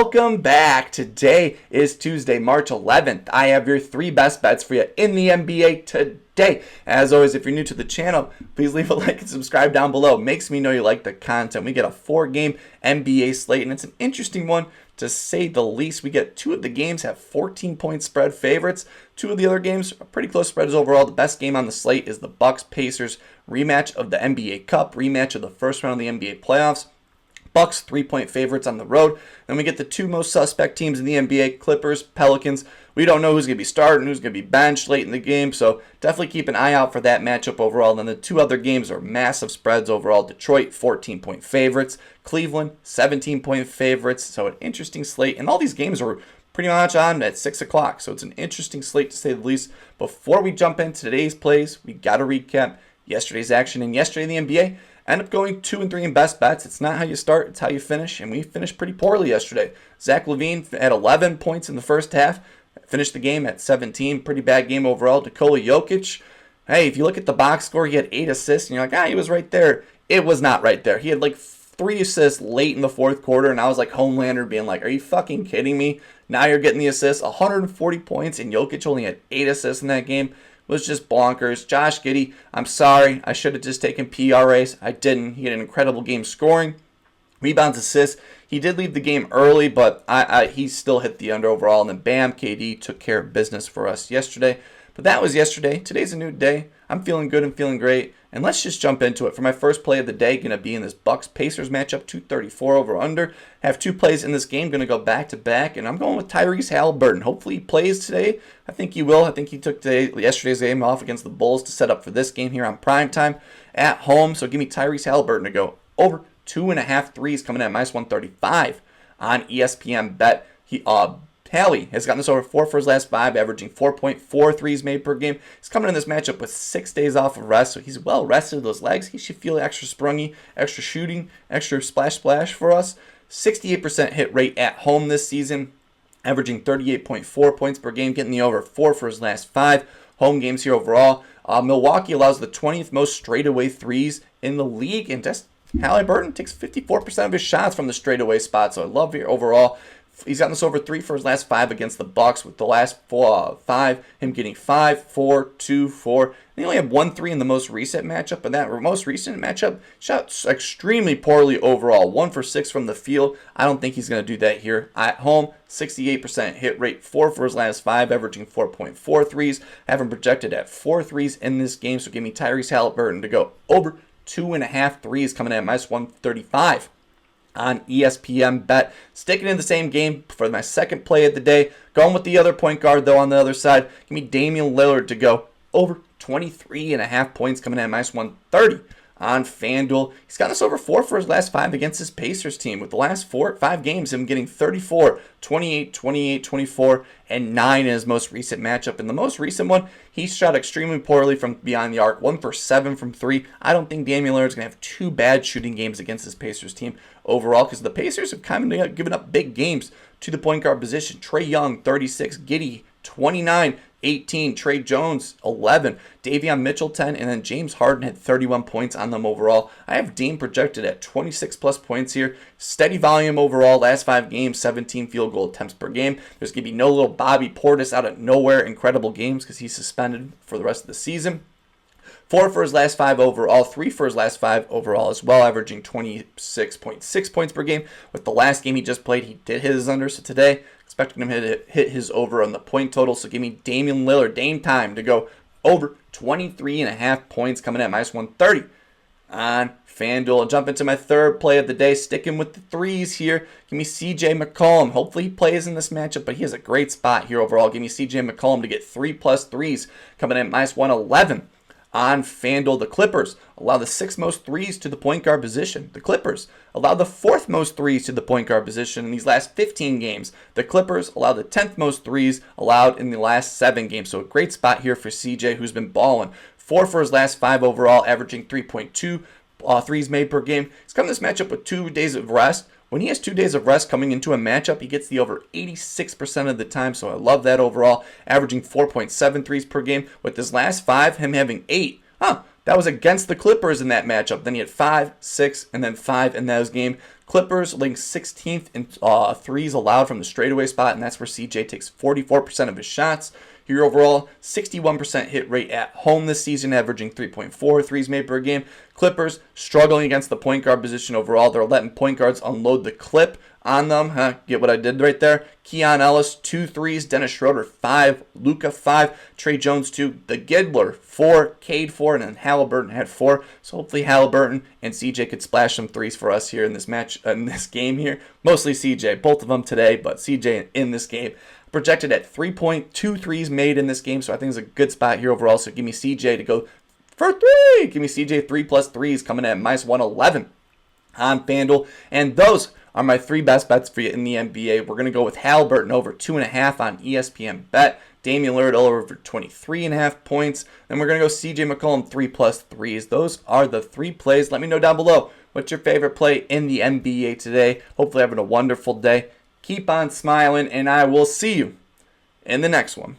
welcome back. Today is Tuesday, March 11th. I have your 3 best bets for you in the NBA today. As always, if you're new to the channel, please leave a like and subscribe down below. Makes me know you like the content. We get a 4-game NBA slate, and it's an interesting one to say the least. We get 2 of the games have 14-point spread favorites. 2 of the other games are pretty close spreads overall. The best game on the slate is the Bucks-Pacers rematch of the NBA Cup, rematch of the first round of the NBA playoffs. Bucks 3-point favorites on the road. Then we get the 2 most suspect teams in the NBA, Clippers, Pelicans. We don't know who's going to be starting, who's going to be benched late in the game, so definitely keep an eye out for that matchup overall. Then the 2 other games are massive spreads overall. Detroit 14-point favorites, Cleveland 17-point favorites. So an interesting slate, and all these games are pretty much on at 6 o'clock. So it's an interesting slate to say the least. Before we jump into today's plays, we got to recap yesterday's action. And yesterday in the NBA, end up going 2-3 in best bets. It's not how you start, it's how you finish. And we finished pretty poorly yesterday. Zach LaVine had 11 points in the first half. Finished the game at 17. Pretty bad game overall. Nikola Jokic, hey, if you look at the box score, he had 8 assists. And you're like, he was right there. It was not right there. He had like 3 assists late in the fourth quarter. And I was like Homelander being like, are you fucking kidding me? Now you're getting the assists. 140 points. And Jokic only had 8 assists in that game. Was just bonkers. Josh Giddey, I'm sorry. I should have just taken PRAs. I didn't. He had an incredible game scoring. Rebounds, assists. He did leave the game early, but he still hit the under overall. And then bam, KD took care of business for us yesterday. But that was yesterday. Today's a new day. I'm feeling good and feeling great. And let's just jump into it. For my first play of the day, going to be in this Bucks-Pacers matchup, 234 over under. I have 2 plays in this game, going to go back to back, and I'm going with Tyrese Haliburton. Hopefully he plays today. I think he will. I think he took yesterday's game off against the Bulls to set up for this game here on primetime at home. So give me Tyrese Haliburton to go over 2.5 threes coming in at minus 135 on ESPNBET. Hallie has gotten this over 4 for his last 5, averaging 4.4 threes made per game. He's coming in this matchup with 6 days off of rest, so he's well rested. Those legs, he should feel extra sprungy, extra shooting, extra splash for us. 68% hit rate at home this season, averaging 38.4 points per game, getting the over 4 for his last 5 home games here overall. Milwaukee allows the 20th most straightaway threes in the league, and just Haliburton takes 54% of his shots from the straightaway spot, so I love here overall. He's gotten this over 3 for his last 5 against the Bucks, with the last 5, him getting 5, 4, 2, 4. And he only had 1 3 in the most recent matchup, and that most recent matchup shot extremely poorly overall. 1 for 6 from the field. I don't think he's going to do that here at home. 68% hit rate, 4 for his last 5, averaging 4.4 threes. I have him projected at 4 threes in this game, so give me Tyrese Haliburton to go over 2.5 threes coming in at minus 135. On ESPNBET. Sticking in the same game for my second play of the day. Going with the other point guard, though, on the other side. Give me Damian Lillard to go over 23.5 points coming in at minus 130 on FanDuel. He's got us over 4 for his last 5 against his Pacers team. With the last 5 games, him getting 34, 28, 28, 24, and 9 in his most recent matchup. In the most recent one, he shot extremely poorly from beyond the arc, 1 for 7 from 3. I don't think Damian Lillard's going to have 2 bad shooting games against his Pacers team overall, because the Pacers have kind of given up big games to the point guard position. Trae Young, 36, Giddey, 29, 18, Trey Jones, 11, Davion Mitchell, 10, and then James Harden had 31 points on them overall. I have Dame projected at 26-plus points here. Steady volume overall, last 5 games, 17 field goal attempts per game. There's going to be no little Bobby Portis out of nowhere incredible games because he's suspended for the rest of the season. 4 for his last 5 overall, 3 for his last 5 overall as well, averaging 26.6 points per game. With the last game he just played, he did hit his under, so today, expecting him to hit his over on the point total. So give me Damian Lillard, Dame time, to go over 23.5 points coming at minus 130 on FanDuel. I'll jump into my third play of the day, sticking with the threes here. Give me CJ McCollum. Hopefully he plays in this matchup, but he has a great spot here overall. Give me CJ McCollum to get 3+ threes coming in at minus 111. On FanDuel, the Clippers allow the 6th most threes to the point guard position. The Clippers allow the 4th most threes to the point guard position in these last 15 games. The Clippers allow the 10th most threes allowed in the last 7 games. So a great spot here for CJ, who's been balling. 4 for his last 5 overall, averaging 3.2 threes made per game. He's come this matchup with 2 days of rest. When he has 2 days of rest coming into a matchup, he gets the over 86% of the time, so I love that overall, averaging 4.7 threes per game. With his last 5, him having 8. That was against the Clippers in that matchup. Then he had 5, 6, and then 5 in those games. Clippers ranked 16th in threes allowed from the straightaway spot, and that's where CJ takes 44% of his shots. Here overall, 61% hit rate at home this season, averaging 3.4 threes made per game. Clippers struggling against the point guard position overall. They're letting point guards unload the clip on them. Get what I did right there? Keon Ellis, 2 threes. Dennis Schroeder, 5. Luka, 5. Trey Jones, 2. The Giddler, 4. Cade, 4. And then Haliburton had 4. So hopefully Haliburton and CJ could splash some threes for us here in this match, in this game here. Mostly CJ, both of them today, but CJ in this game. Projected at 3.2 threes made in this game, so I think it's a good spot here overall. So give me CJ to go for 3. Give me CJ 3 plus 3s coming in at minus 111 on FanDuel. And those are my 3 best bets for you in the NBA. We're going to go with Haliburton over 2.5 on ESPNBET. Damian Lillard over 23.5 points. Then we're going to go CJ McCollum 3 plus 3s. Those are the 3 plays. Let me know down below what's your favorite play in the NBA today. Hopefully having a wonderful day. Keep on smiling, and I will see you in the next one.